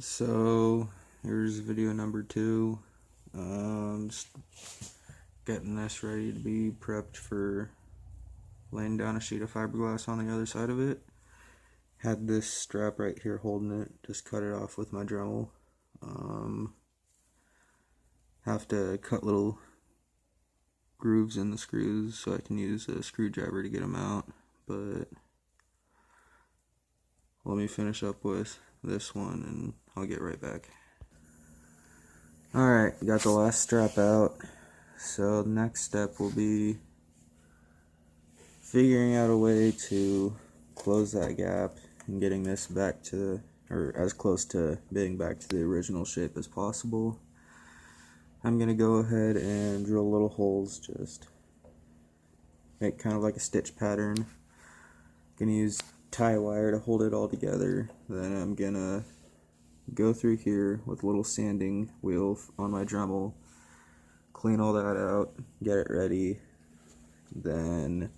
So here's video number 2. Just getting this ready to be prepped for laying down a sheet of fiberglass on the other side of it. Had this strap right here holding it, just cut it off with my Dremel. Have to cut little grooves in the screws so I can use a screwdriver to get them out, but let me finish up with this one and I'll get right back. Alright, got the last strap out, so the next step will be figuring out a way to close that gap and getting this back to, or as close to being back to the original shape as possible. I'm going to go ahead and drill little holes, just make kind of like a stitch pattern. Going to use tie wire to hold it all together. Then I'm going to go through here with a little sanding wheel on my Dremel, clean all that out, get it ready, then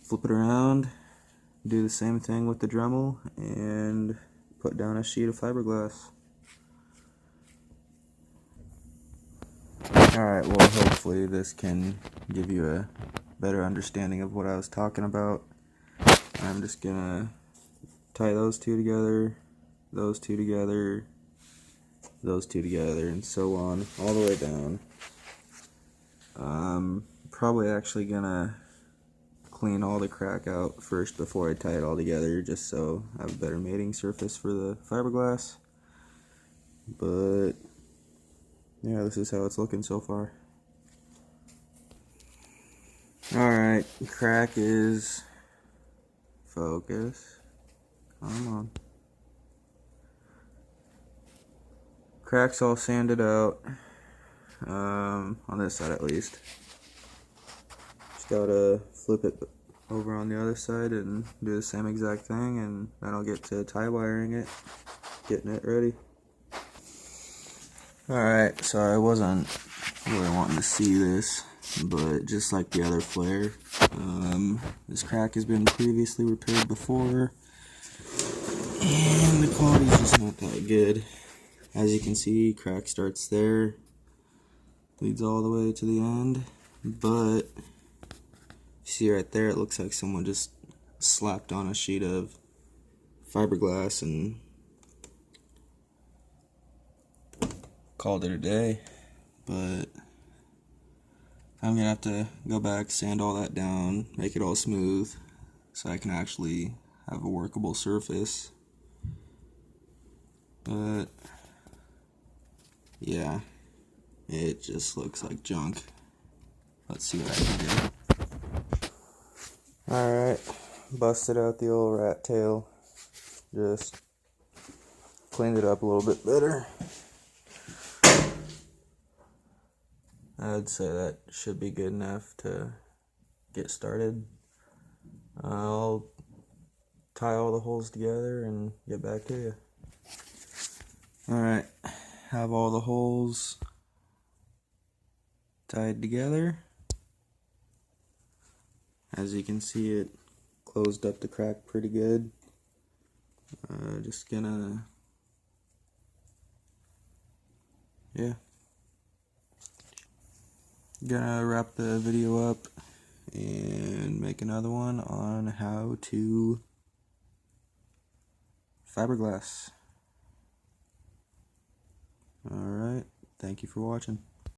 flip it around, do the same thing with the Dremel, and put down a sheet of fiberglass. Alright, well, hopefully this can give you a better understanding of what I was talking about. I'm just gonna tie those two together, those two together, those two together, and so on, all the way down. Probably actually gonna clean all the crack out first before I tie it all together, just so I have a better mating surface for the fiberglass. But yeah, this is how it's looking so far. Alright, crack is focus. Come on. Crack's all sanded out, on this side at least. Just gotta flip it over on the other side and do the same exact thing, and then I'll get to tie wiring it, getting it ready. Alright, so I wasn't really wanting to see this, but just like the other flare, this crack has been previously repaired before, and the quality's just not that good. As you can see, crack starts there, leads all the way to the end, but you see right there, it looks like someone just slapped on a sheet of fiberglass and called it a day. But I'm gonna have to go back, sand all that down, make it all smooth so I can actually have a workable surface. But yeah, it just looks like junk. Let's see what I can do. Alright, busted out the old rat tail, just cleaned it up a little bit better. I'd say that should be good enough to get started. I'll tie all the holes together and get back to you. Alright, have all the holes tied together. As you can see, it closed up the crack pretty good. Just gonna, gonna wrap the video up and make another one on how to fiberglass. Alright, thank you for watching.